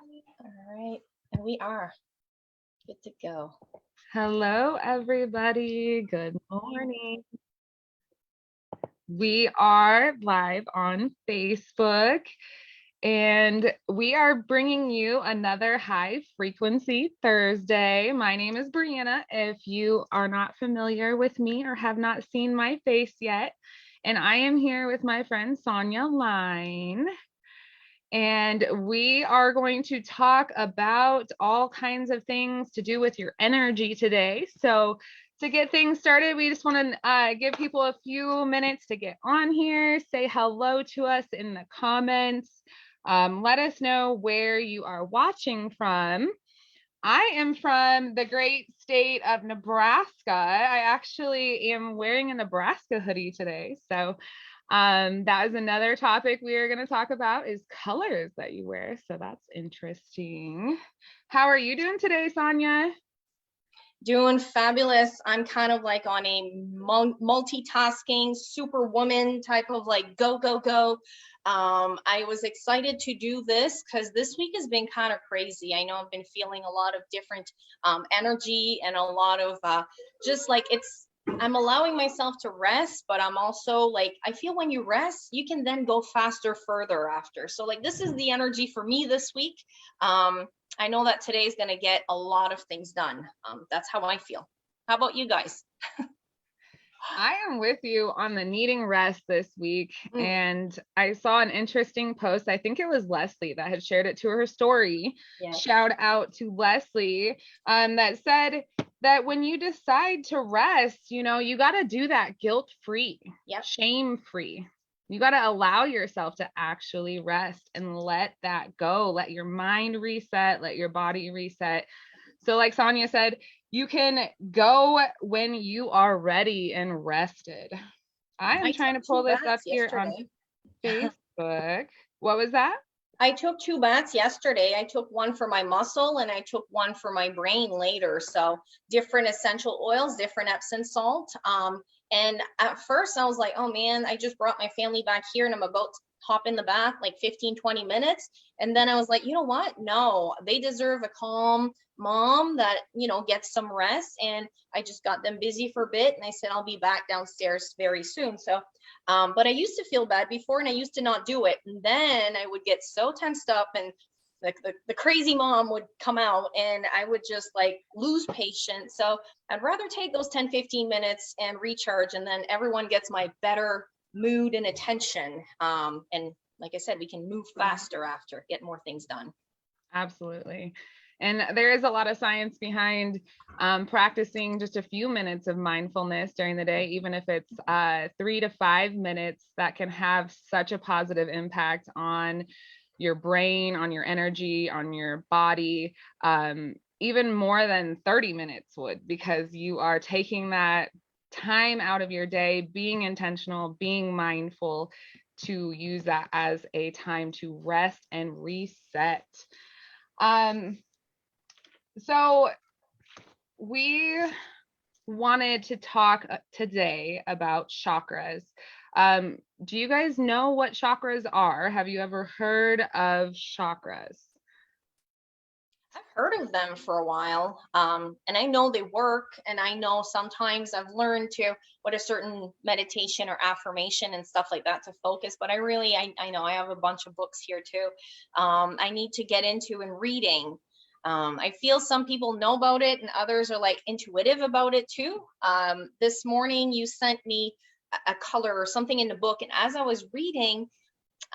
All right, and we are good to go. Hello, everybody. Good morning. We are live on Facebook and we are bringing you another high frequency Thursday. My name is Brianna. If you are not familiar with me or have not seen my face yet, and I am here with my friend Sonia Line. And we are going to talk about all kinds of things to do with your energy today. So, to get things started, we just want to give people a few minutes to get on here, say hello to us in the comments. Let us know where you are watching from. I am from the great state of Nebraska. I actually am wearing a Nebraska hoodie today. So that is another topic we are going to talk about is colors that you wear. So that's interesting. How are you doing today, Sonia? Doing fabulous. I'm kind of like on a multitasking superwoman type of like go, go, go. I was excited to do this because this week has been kind of crazy. I know I've been feeling a lot of different energy and a lot of just like I'm allowing myself to rest, but I'm also like, I feel when you rest, you can then go faster, further after. So like, this is the energy for me this week. I know that today is going to get a lot of things done. That's how I feel. How about you guys? I am with you on the needing rest this week. And I saw an interesting post. I think it was Leslie that had shared it to her story. Yeah. Shout out to Leslie that said that when you decide to rest, you got to do that guilt-free, shame-free. You got to allow yourself to actually rest and let that go. Let your mind reset, let your body reset. So like Sonia said, you can go when you are ready and rested. I am trying to pull this up here on Facebook. What was that? I took 2 baths yesterday. I took one for my muscle and I took one for my brain later. So different essential oils, different Epsom salt. And at first I was like, oh man, I just brought my family back here and I'm about to hop in the bath like 15-20 minutes. And then I was like, you know what? No, they deserve a calm mom that, gets some rest. And I just got them busy for a bit. And I said, I'll be back downstairs very soon. So, but I used to feel bad before and I used to not do it. And then I would get so tensed up and the crazy mom would come out and I would just like lose patience. So I'd rather take those 10-15 minutes and recharge, and then everyone gets my better mood and attention. And like I said, we can move faster after, get more things done. Absolutely. And there is a lot of science behind practicing just a few minutes of mindfulness during the day, even if it's 3 to 5 minutes, that can have such a positive impact on your brain, on your energy, on your body, even more than 30 minutes would, because you are taking that time out of your day, being intentional, being mindful, to use that as a time to rest and reset. So we wanted to talk today about chakras. Do you guys know what chakras are? Have you ever heard of chakras? I've heard of them for a while, and I know they work, and I know sometimes I've learned to what a certain meditation or affirmation and stuff like that to focus, but I know I have a bunch of books here too. I need to get into and reading. I feel some people know about it and others are like intuitive about it too. This morning you sent me a color or something in the book, and as I was reading,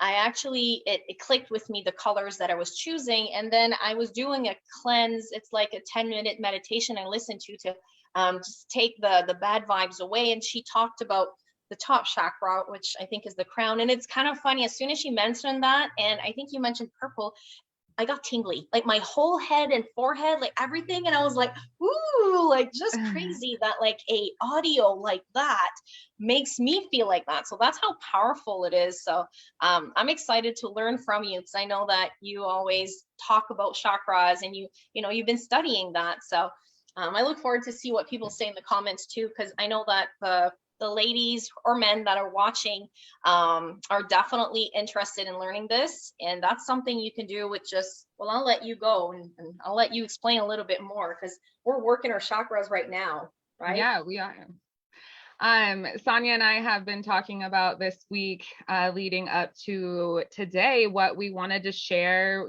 I actually, it clicked with me, the colors that I was choosing. And then I was doing a cleanse. It's like a 10-minute meditation I listened to just take the bad vibes away. And she talked about the top chakra, which I think is the crown. And it's kind of funny, as soon as she mentioned that, and I think you mentioned purple, I got tingly, like my whole head and forehead, like everything. And I was like, ooh, like just crazy that like a audio like that makes me feel like that. So that's how powerful it is. So I'm excited to learn from you, because I know that you always talk about chakras and you've been studying that. So I look forward to see what people say in the comments too, because I know that the ladies or men that are watching are definitely interested in learning this. And that's something you can do with just, well, I'll let you go and I'll let you explain a little bit more because we're working our chakras right now, right? Yeah, we are. Sonia and I have been talking about this week, leading up to today, what we wanted to share,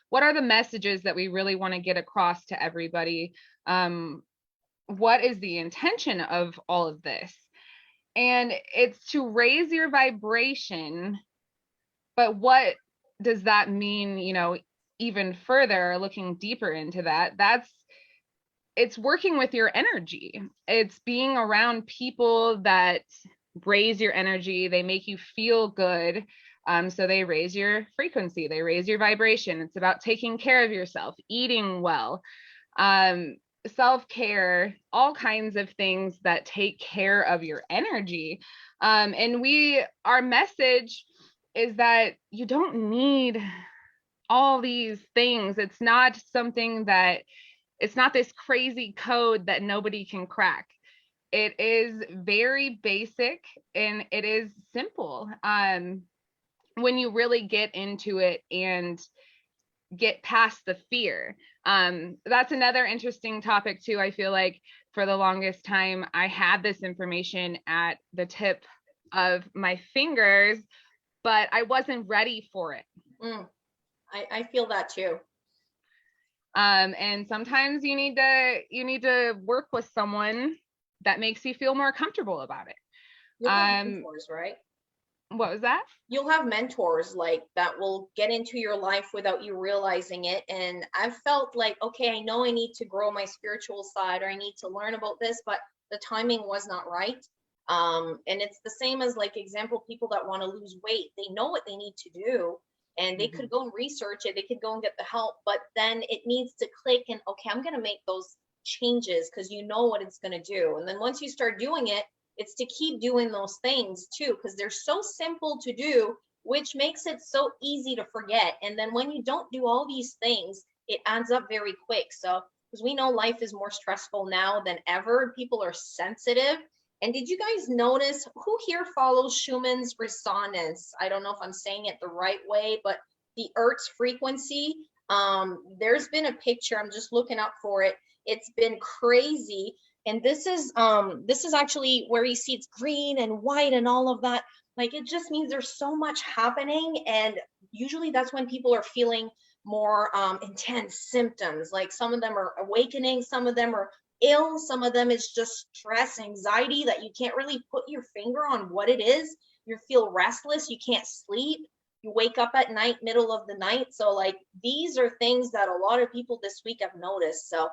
what are the messages that we really want to get across to everybody? What is the intention of all of this? And it's to raise your vibration. But what does that mean, even further, looking deeper into that? It's working with your energy. It's being around people that raise your energy. They make you feel good. So they raise your frequency, they raise your vibration. It's about taking care of yourself, eating well, self-care, all kinds of things that take care of your energy. Our message is that you don't need all these things. It's not this crazy code that nobody can crack. It is very basic and it is simple. When you really get into it and get past the fear. That's another interesting topic too. I feel like for the longest time, I had this information at the tip of my fingers, but I wasn't ready for it. I feel that too. And sometimes you need to work with someone that makes you feel more comfortable about it. You'll have mentors, right? What was that? You'll have mentors like that will get into your life without you realizing it. And I've felt like, okay, I know I need to grow my spiritual side or I need to learn about this, but the timing was not right. And it's the same as like example, people that want to lose weight, they know what they need to do and they could go and research it. They could go and get the help, but then it needs to click and okay, I'm going to make those changes because you know what it's going to do. And then once you start doing it, it's to keep doing those things too, because they're so simple to do, which makes it so easy to forget. And then when you don't do all these things, it adds up very quick. So, because we know life is more stressful now than ever, people are sensitive. And did you guys notice who here follows Schumann's resonance? I don't know if I'm saying it the right way, but the Earth's frequency. There's been a picture, I'm just looking up for it. It's been crazy. And this is actually where you see it's green and white and all of that. Like it just means there's so much happening. And usually that's when people are feeling more intense symptoms. Like some of them are awakening, some of them are ill, some of them is just stress, anxiety that you can't really put your finger on what it is. You feel restless, you can't sleep, you wake up at night, middle of the night. So like these are things that a lot of people this week have noticed. So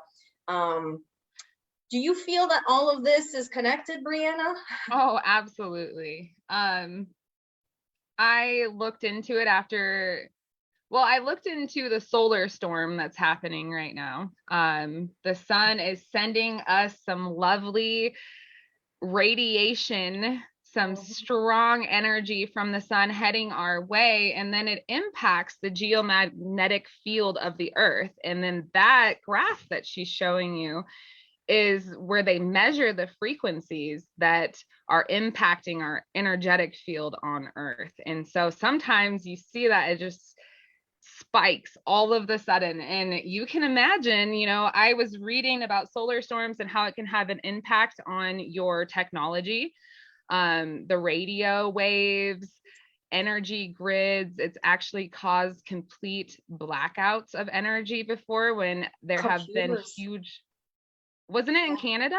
do you feel that all of this is connected, Brianna? Oh, absolutely. I looked into it I looked into the solar storm that's happening right now. The sun is sending us some lovely radiation, some strong energy from the sun heading our way, and then it impacts the geomagnetic field of the earth. And then that graph that she's showing you is where they measure the frequencies that are impacting our energetic field on earth. And so sometimes you see that it just spikes all of the sudden. And you can imagine, I was reading about solar storms and how it can have an impact on your technology, the radio waves, energy grids. It's actually caused complete blackouts of energy before when there have been huge. Wasn't it in Canada?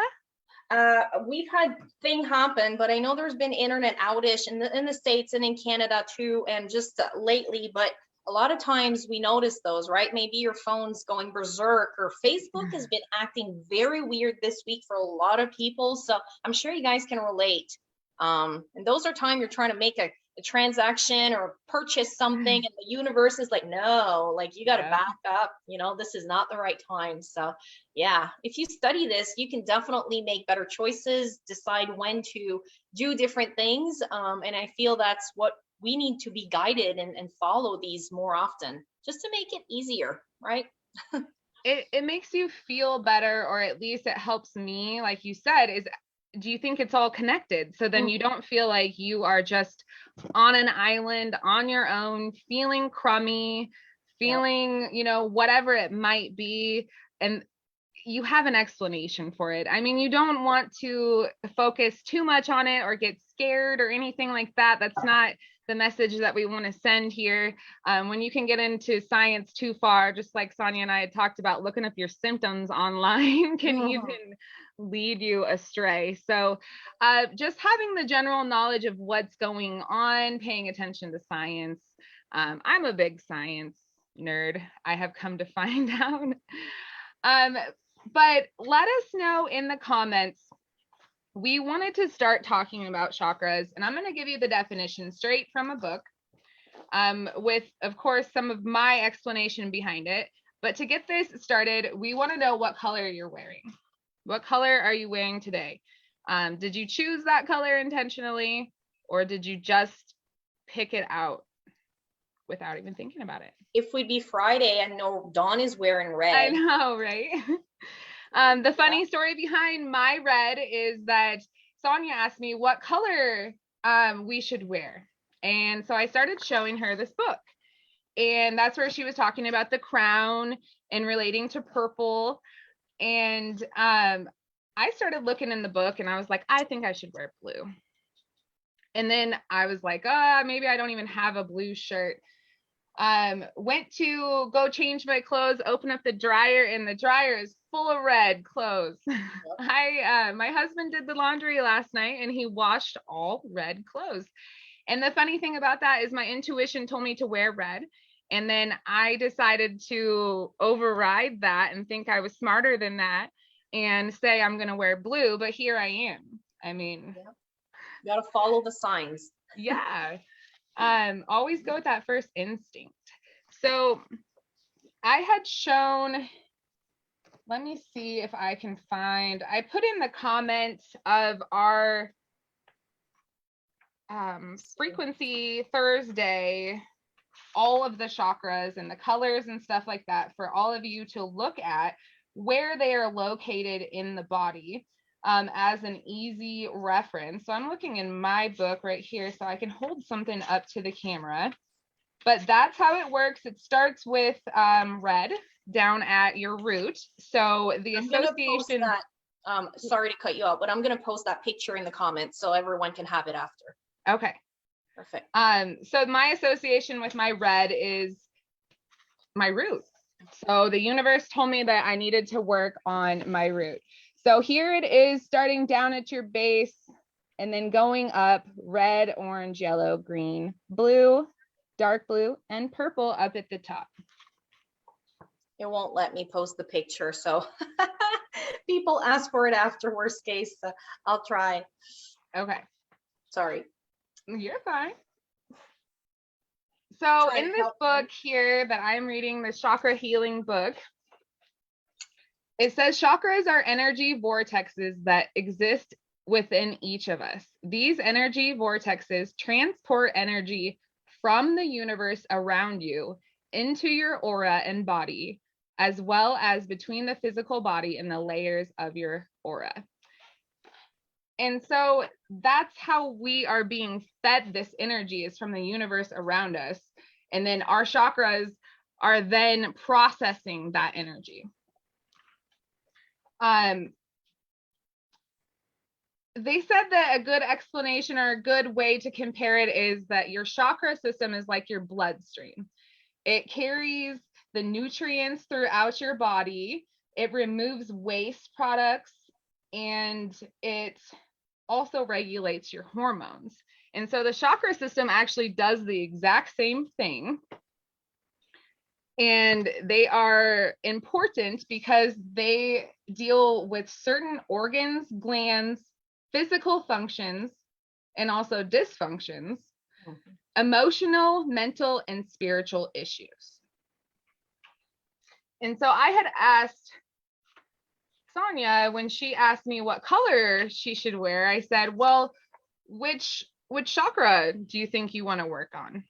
We've had thing happen, but I know there's been internet outage in the States and in Canada too, and just lately, but a lot of times we notice those, right? Maybe your phone's going berserk or Facebook has been acting very weird this week for a lot of people. So I'm sure you guys can relate. And those are time you're trying to make a transaction or purchase something and the universe is like, no, like you got to back up, this is not the right time. So yeah, if you study this, you can definitely make better choices, decide when to do different things. And I feel that's what we need to be guided and follow these more often just to make it easier, right? It makes you feel better, or at least it helps me, like you said, is do you think it's all connected? So then you Mhm. don't feel like you are just on an island on your own, feeling crummy, Yep. feeling, whatever it might be. And you have an explanation for it. I mean, you don't want to focus too much on it or get scared or anything like that. That's not the message that we want to send here. When you can get into science too far, just like Sonia and I had talked about, looking up your symptoms online can Mhm. even lead you astray. So, just having the general knowledge of what's going on, paying attention to science. I'm a big science nerd, I have come to find out. Um, but let us know in the comments. We wanted to start talking about chakras, and I'm going to give you the definition straight from a book, with, of course, some of my explanation behind it. But to get this started, we want to know what color you're wearing. What color are you wearing today? Did you choose that color intentionally, or did you just pick it out without even thinking about it? If we'd be Friday, I know Dawn is wearing I red. know, right? The Yeah. funny story behind my red is that Sonia asked me what color we should wear. And so I started showing her this book. And that's where she was talking about the crown and relating to purple. And I started looking in the book and I was like, I think I should wear blue. And then I was like, maybe I don't even have a blue shirt. Went to go change my clothes, open up the dryer, and the dryer is full of red clothes. Yep. My husband did the laundry last night and he washed all red clothes. And the funny thing about that is my intuition told me to wear red. And then I decided to override that and think I was smarter than that and say I'm going to wear blue, but here I am. I mean, Yep. You got to follow the signs. yeah. Always go with that first instinct. So I had shown, let me see if I can find, I put in the comments of our frequency Thursday, all of the chakras and the colors and stuff like that for all of you to look at where they are located in the body, as an easy reference. So I'm looking in my book right here so I can hold something up to the camera. But that's how it works. It starts with red down at your root. So the I'm gonna post association. that. Sorry to cut you out, but I'm gonna post that picture in the comments so everyone can have it after. Okay. Perfect. So my association with my red is my root. So the universe told me that I needed to work on my root. So here it is, starting down at your base and then going up: red, orange, yellow, green, blue, dark blue, and purple up at the top. It won't let me post the picture, so people ask for it after, worst case. I'll try. Okay. Sorry. You're fine. So Try in to this help book here that I'm reading, the chakra healing book, it says chakras are energy vortexes that exist within each of us. These energy vortexes transport energy from the universe around you into your aura and body, as well as between the physical body and the layers of your aura. And so that's how we are being fed this energy, is from the universe around us. And then our chakras are then processing that energy. They said that a good explanation or a good way to compare it is that your chakra system is like your bloodstream. It carries the nutrients throughout your body, it removes waste products, and it also regulates your hormones. And so the chakra system actually does the exact same thing. And they are important because they deal with certain organs, glands, physical functions, and also dysfunctions, emotional, mental, and spiritual issues. And so I had asked Sonia, when she asked me what color she should wear, I said, well, which chakra do you think you want to work on?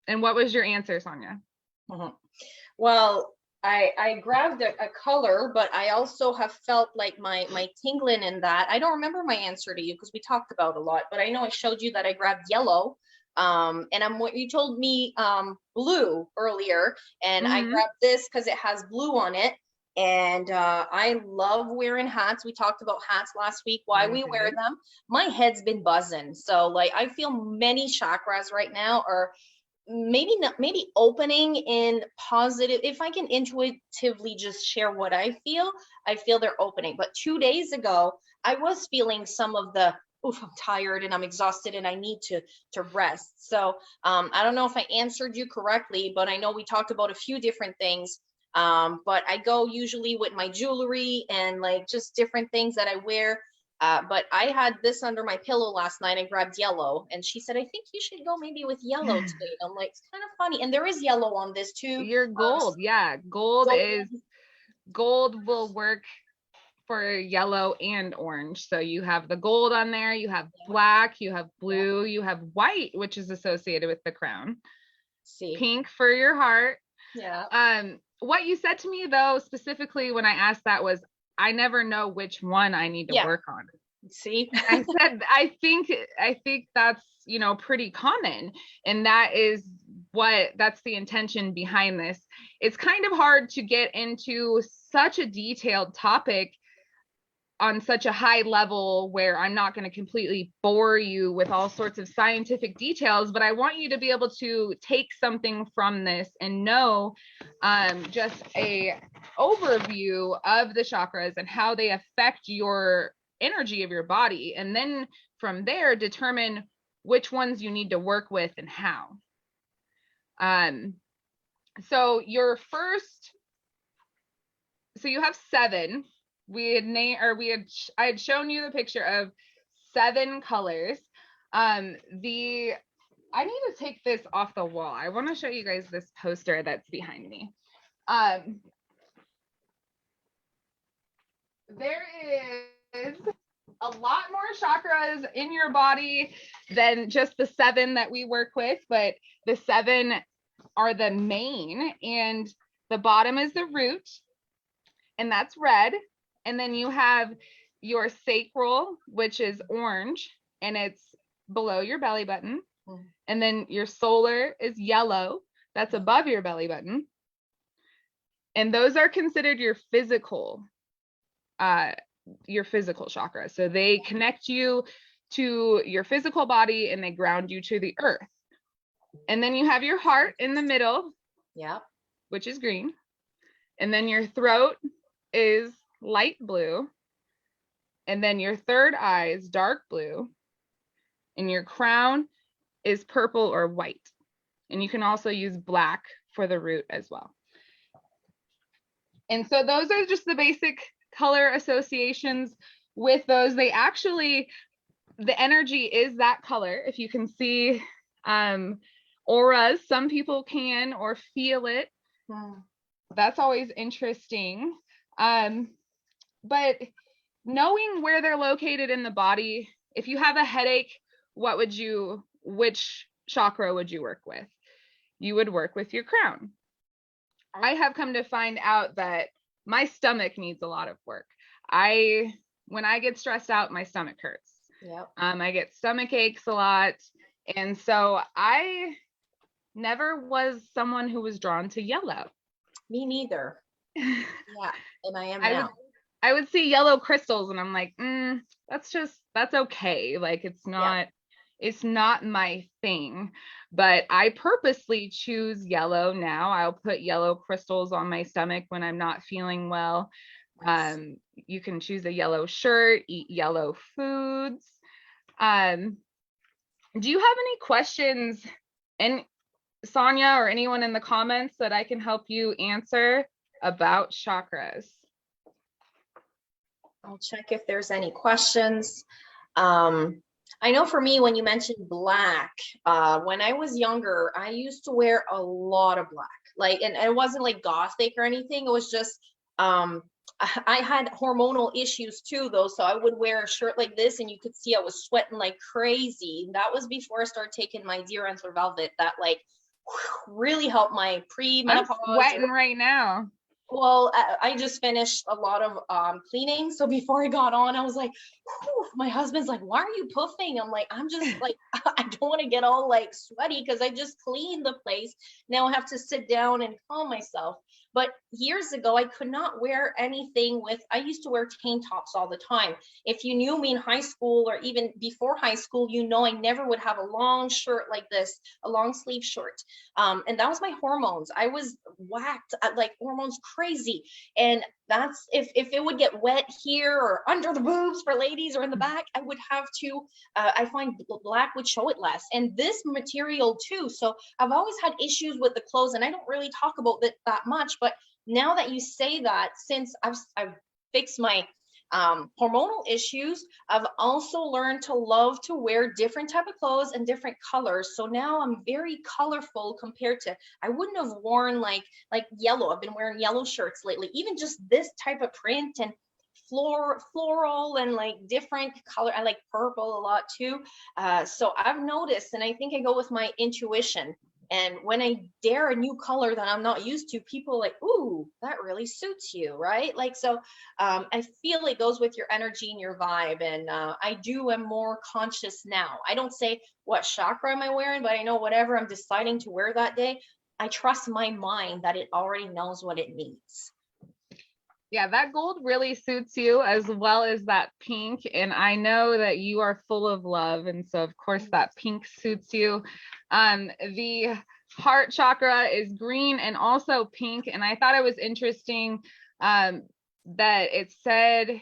And what was your answer, Sonia? Mhm. Well, I grabbed a color, but I also have felt like my tingling in that. I don't remember my answer to you because we talked about a lot, but I know I showed you that I grabbed yellow. And I'm what you told me blue earlier, and I Hmm. grabbed this because it has blue on it. And I love wearing hats. We talked about hats last week, why We we wear did. them. My head's been buzzing. So like I feel many chakras right now are maybe not, maybe opening in positive. If I can intuitively just share what I feel they're opening. But 2 days ago I was feeling some of the, oof, I'm tired and I'm exhausted and I need to rest. So I don't know if I answered you correctly, but I know we talked about a few different things. But I go usually with my jewelry and like just different things that I wear. But I had this under my pillow last night and grabbed yellow. And she said, I think you should go maybe with yellow today. And I'm like, it's kind of funny. And there is yellow on this too. You're gold. Yeah. Gold. Gold will work for yellow and orange. So you have the gold on there, you have Yeah, black, you have yeah. blue, you have white, which is associated with the crown, See, pink for your heart. yeah, What you said to me though, specifically when I asked that was, I never know which one I need to yeah. work on. See, I said, I think that's, pretty common. And that's the intention behind this. It's kind of hard to get into such a detailed topic on such a high level where I'm not going to completely bore you with all sorts of scientific details, but I want you to be able to take something from this and know just a overview of the chakras and how they affect your energy of your body, and then from there determine which ones you need to work with and how. Um, so your first, so you have seven. We had named, or we had, I had shown you the picture of seven colors. The I need to take this off the wall. I want to show you guys this poster that's behind me. Um, there is a lot more chakras in your body than just the seven that we work with, but the seven are the main, and the bottom is the root, and that's red. And then you have your sacral, which is orange, and it's below your belly button. And then your solar is yellow, that's above your belly button. And those are considered uh, your physical chakra. So they connect you to your physical body and they ground you to the earth. And then you have your heart in the middle, yeah. which is green. And then your throat is light blue. And then your third eye is dark blue. And your crown is purple or white. And you can also use black for the root as well. And so those are just the basic color associations with those. They actually, the energy is that color. If you can see auras, some people can or feel it. That's always interesting. But knowing where they're located in the body, if you have a headache, which chakra would you work with? You would work with your crown. I have come to find out that my stomach needs a lot of work. When I get stressed out, my stomach hurts. Yep. I get stomach aches a lot. And so I never was someone who was drawn to yellow. Me neither. Yeah, and I am I would now. I would see yellow crystals and I'm like, that's okay. Like Yeah. it's not my thing. But I purposely choose yellow now. I'll put yellow crystals on my stomach when I'm not feeling well. Nice. You can choose a yellow shirt, eat yellow foods. Um, do you have any questions, and Sonia or anyone in the comments that I can help you answer about chakras? I'll check if there's any questions. I know for me, when you mentioned black, when I was younger, I used to wear a lot of black. Like, and it wasn't like gothic or anything. It was just, I had hormonal issues too, though. So I would wear a shirt like this, and you could see I was sweating like crazy. That was before I started taking my Dear Enter Velvet. That like really helped my I'm pre-menopause. sweating right now. Well, I just finished a lot of cleaning. So before I got on, I was like, whew. My husband's like, why are you puffing? I'm like, I'm just like, I don't want to get all like sweaty because I just cleaned the place. Now I have to sit down and calm myself. But years ago, I could not wear anything with, I used to wear tank tops all the time. If you knew me in high school or even before high school, you know, I never would have a long shirt like this, a long sleeve shirt. And that was my hormones. I was whacked at like hormones crazy. And that's if it would get wet here or under the boobs for ladies or in the back, I would have to, I find black would show it less. And this material too. So I've always had issues with the clothes and I don't really talk about it that much. But now that you say that, since I've fixed my hormonal issues, I've also learned to love to wear different type of clothes and different colors. So now I'm very colorful compared to, I wouldn't have worn like yellow. I've been wearing yellow shirts lately, even just this type of print and floral and like different color. I like purple a lot too. So I've noticed, and I think I go with my intuition. And when I dare a new color that I'm not used to, people are like, ooh, that really suits you, right? Like, so I feel it goes with your energy and your vibe. And I do am more conscious now. I don't say what chakra am I wearing, but I know whatever I'm deciding to wear that day, I trust my mind that it already knows what it needs. Yeah, that gold really suits you as well as that pink. And I know that you are full of love. And so, of course, that pink suits you. The heart chakra is green and also pink. And I thought it was interesting that it said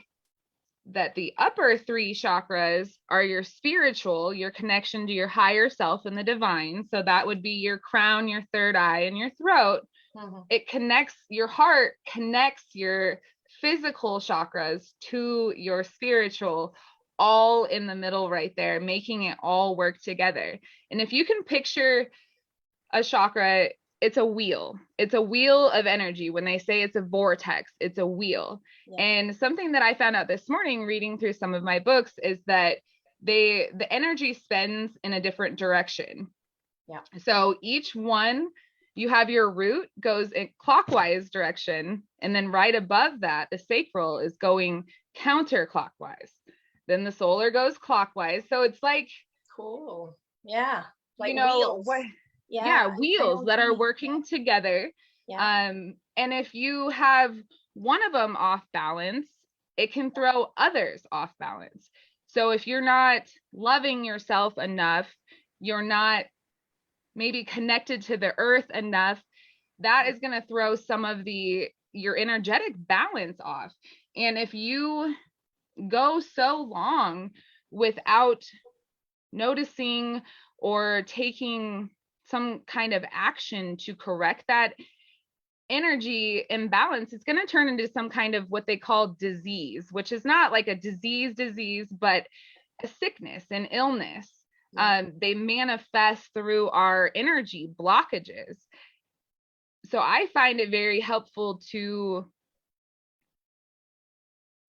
that the upper three chakras are your spiritual, your connection to your higher self and the divine. So that would be your crown, your third eye, and your throat. Mm-hmm. It connects, your heart connects your physical chakras to your spiritual, all in the middle right there, making it all work together. And if you can picture a chakra, it's a wheel. It's a wheel of energy. When they say it's a vortex, it's a wheel. Yeah. And something that I found out this morning reading through some of my books is that the energy spins in a different direction. Yeah. So each one, you have your root goes in clockwise direction, and then right above that, the sacral is going counterclockwise. Then the solar goes clockwise. So it's like, cool. Yeah. Like wheels. Wheels that are working together. Yeah. And if you have one of them off balance, it can throw others off balance. So if you're not loving yourself enough, you're not maybe connected to the earth enough, that is going to throw some of your energetic balance off. And if you go so long without noticing or taking some kind of action to correct that energy imbalance, it's going to turn into some kind of what they call disease, which is not like a disease, but a sickness, an illness. Yeah. They manifest through our energy blockages. So I find it very helpful to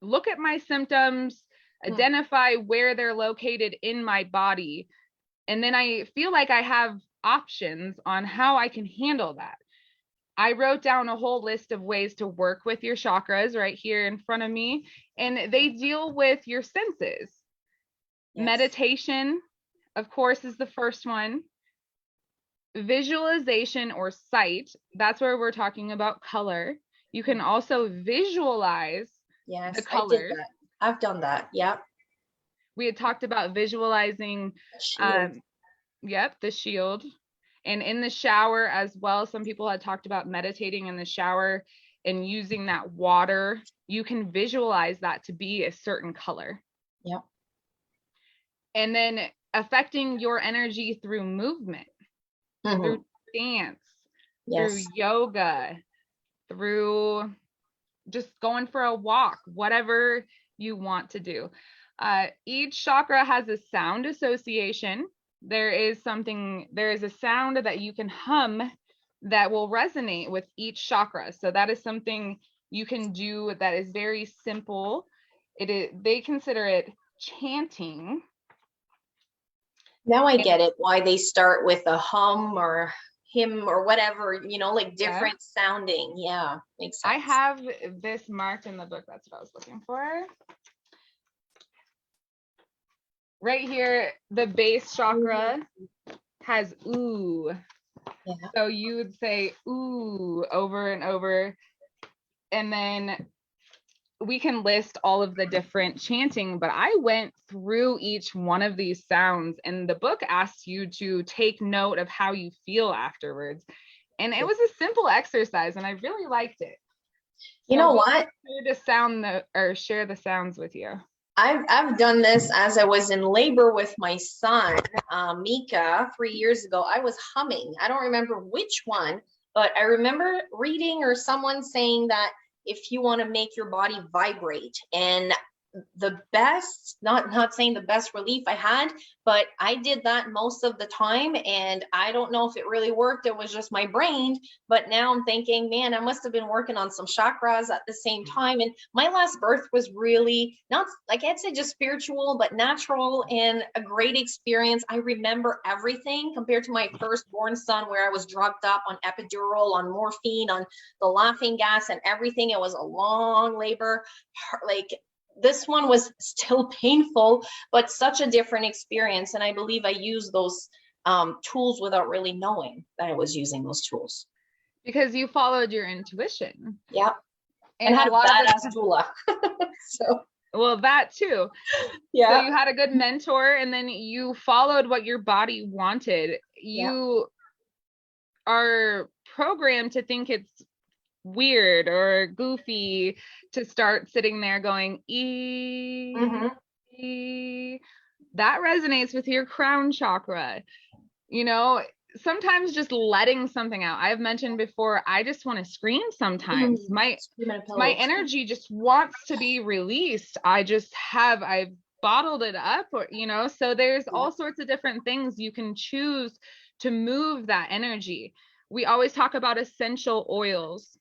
look at my symptoms, identify where they're located in my body, and then I feel like I have options on how I can handle that. I wrote down a whole list of ways to work with your chakras right here in front of me, and they deal with your senses. Yes. Meditation, of course, is the first one. Visualization or sight, that's where we're talking about color. You can also visualize the color. I did that. I've done that. Yep. We had talked about visualizing the shield. And in the shower as well, some people had talked about meditating in the shower and using that water. You can visualize that to be a certain color. Yep. And then affecting your energy through movement, through dance, through yoga, through just going for a walk, whatever you want to do. Each chakra has a sound association. There is a sound that you can hum that will resonate with each chakra. So that is something you can do that is very simple. They consider it chanting. Now I get it, why they start with a hum or him or whatever, like Yeah. different sounding. Yeah, makes I sense. have this marked in the book. That's what I was looking for. Right here, the base chakra has ooh. Yeah. So you would say ooh over and over. And then we can list all of the different chanting, but I went through each one of these sounds, and the book asks you to take note of how you feel afterwards. And it was a simple exercise, and I really liked it. You So know we'll what? share the sounds with you. I've done this as I was in labor with my son, Mika, 3 years ago. I was humming. I don't remember which one, but I remember reading or someone saying that if you want to make your body vibrate, and the best, not saying the best relief I had, but I did that most of the time, and I don't know if it really worked. It was just my brain, but now I'm thinking, man, I must have been working on some chakras at the same time. And my last birth was really not, like I'd say, just spiritual but natural and a great experience. I remember everything compared to my firstborn son, where I was drugged up on epidural, on morphine, on the laughing gas and everything. It was a long labor. Like, this one was still painful, but such a different experience. And I believe I used those tools without really knowing that I was using those tools. Because you followed your intuition. Yeah. And And had a a lot of the badass doula. So, well, that too. So yeah. you had a good mentor, and then you followed what your body wanted. Yeah. You are programmed to think it's weird or goofy to start sitting there going Mm-hmm. that resonates with your crown chakra. You know, sometimes just letting something out. I've mentioned before, I just want to scream sometimes. Screaming My pillows. energy just wants to be released. I've bottled it up, or so there's Yeah. all sorts of different things you can choose to move that energy. We always talk about essential oils.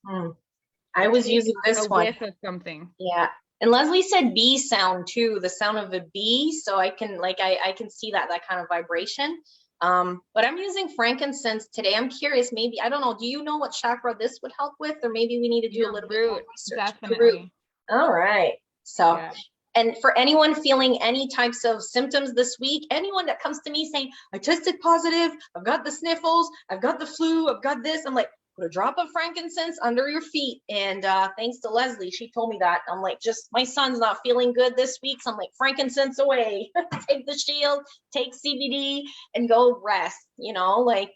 I was Take using a this one. whiff of something. Yeah. And Leslie said bee sound too, the sound of a bee. So I can, like, I can see that kind of vibration. But I'm using frankincense today. I'm curious, maybe, I don't know, do you know what chakra this would help with? Or maybe we need to do a Your little bit more root, research. The root. definitely. All right. So, Yeah. and for anyone feeling any types of symptoms this week, anyone that comes to me saying, I tested positive, I've got the sniffles, I've got the flu, I've got this, I'm like, put a drop of frankincense under your feet. And thanks to Leslie, she told me that. I'm like, just, my son's not feeling good this week. So I'm like, frankincense away. Take the shield, take CBD, and go rest. Like,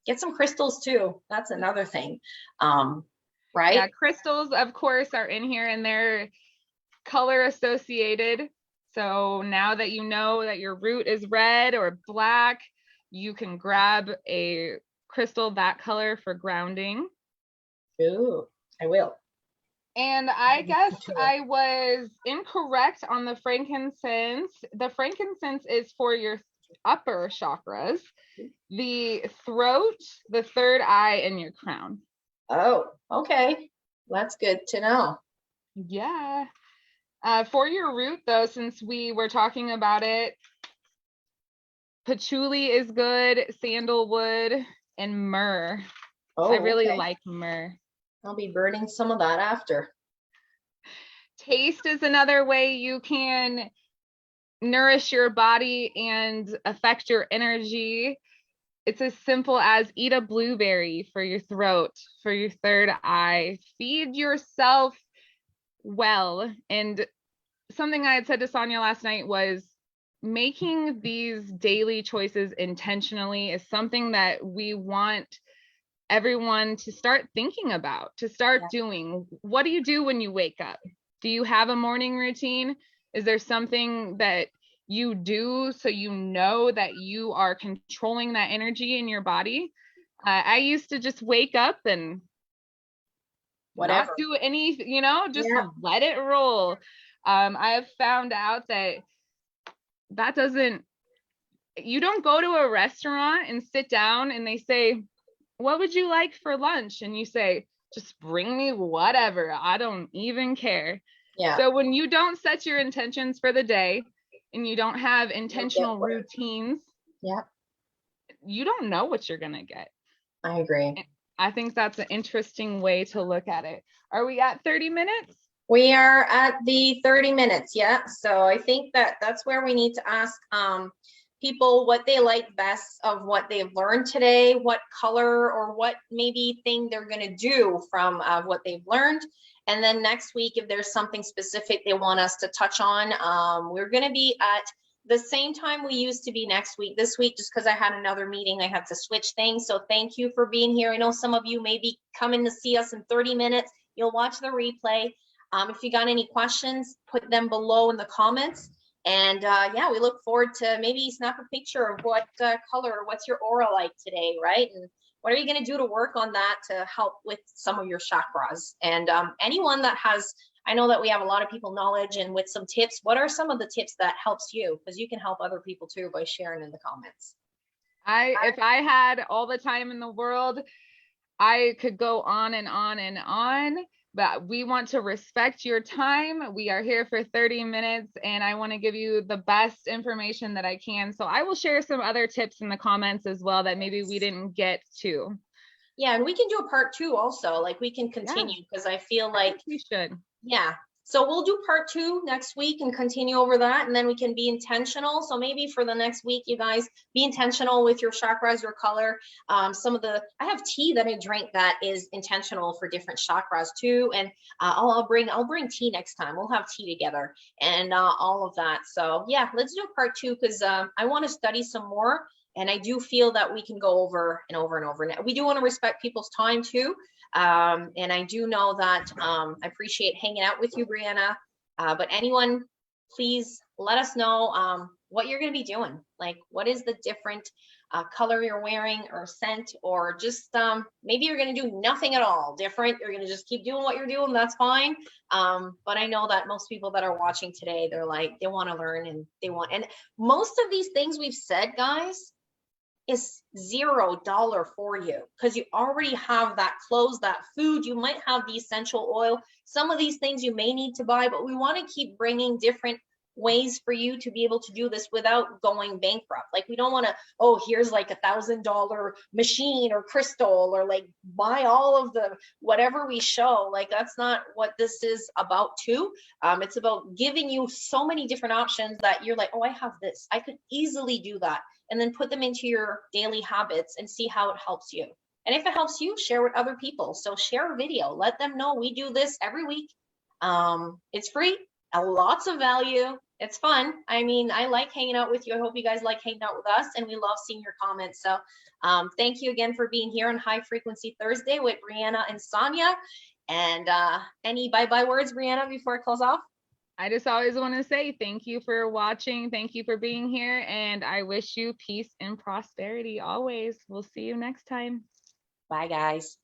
get some crystals too. That's another thing. Right? Yeah, crystals, of course, are in here, and they're color associated. So now that you know that your root is red or black, you can grab a crystal that color for grounding. Ooh, I will. And I guess I was incorrect on the frankincense. The frankincense is for your upper chakras, the throat, the third eye, and your crown. Oh, okay. That's good to know. Yeah. For your root, though, since we were talking about it, patchouli is good, sandalwood, and myrrh. I really like myrrh. I'll be burning some of that after. Taste is another way you can nourish your body and affect your energy. It's as simple as eat a blueberry for your throat, for your third eye. Feed yourself well. And something I had said to Sonia last night was making these daily choices intentionally is something that we want everyone to start thinking about, to start doing. What do you do when you wake up? Do you have a morning routine? Is there something that you do so you know that you are controlling that energy in your body? I used to just wake up and Whatever. not do any, just let it roll. I have found out that doesn't, you don't go to a restaurant and sit down and they say, what would you like for lunch? And you say, just bring me whatever. I don't even care. Yeah. So when you don't set your intentions for the day and you don't have intentional routines, yeah, you don't know what you're going to get. I agree. I think that's an interesting way to look at it. Are we at 30 minutes? We are at the 30 minutes, yeah. So I think that that's where we need to ask people what they like best of what they've learned today, what color or what maybe thing they're going to do from what they've learned. And then next week, if there's something specific they want us to touch on, we're going to be at the same time we used to be next week. This week, just because I had another meeting, I had to switch things. So thank you for being here. I know some of you may be coming to see us in 30 minutes. You'll watch the replay. If you got any questions, put them below in the comments. And yeah, we look forward to maybe snap a picture of what color, what's your aura like today, right? And what are you going to do to work on that to help with some of your chakras? And anyone that has, I know that we have a lot of people knowledge and with some tips, what are some of the tips that helps you? Because you can help other people too by sharing in the comments. If I had all the time in the world, I could go on and on and on, but we want to respect your time. We are here for 30 minutes and I want to give you the best information that I can. So I will share some other tips in the comments as well that maybe we didn't get to. Yeah, and we can do a part two also. Like we can Yeah, continue because I feel I like think we should. yeah. So we'll do part two next week and continue over that. And then we can be intentional. So maybe for the next week, you guys be intentional with your chakras, your color. I have tea that I drink that is intentional for different chakras too. And I'll bring tea next time. We'll have tea together and all of that. So yeah, let's do part two because I want to study some more. And I do feel that we can go over and over and over. Now, we do want to respect people's time too. And I do know that I appreciate hanging out with you, Brianna. But anyone, please let us know what you're going to be doing. Like, what is the different color you're wearing or scent, or just maybe you're going to do nothing at all different. You're going to just keep doing what you're doing. That's fine. But I know that most people that are watching today, they're like, they want to learn and and most of these things we've said, guys, is $0 for you because you already have that clothes, that food. You might have the essential oil. Some of these things you may need to buy, but we want to keep bringing different ways for you to be able to do this without going bankrupt. Like we don't want to, oh, here's like $1,000 machine or crystal or like buy all of the whatever we show. Like that's not what this is about too. It's about giving you so many different options that you're like, oh, I have this. I could easily do that, and then put them into your daily habits and see how it helps you. And if it helps you, share with other people. So share a video, let them know we do this every week. It's free, lots of value. It's fun. I mean, I like hanging out with you. I hope you guys like hanging out with us, and we love seeing your comments. So thank you again for being here on High Frequency Thursday with Brianna and Sonia. And any bye-bye words, Brianna, before I close off? I just always want to say thank you for watching. Thank you for being here. And I wish you peace and prosperity always. We'll see you next time. Bye, guys.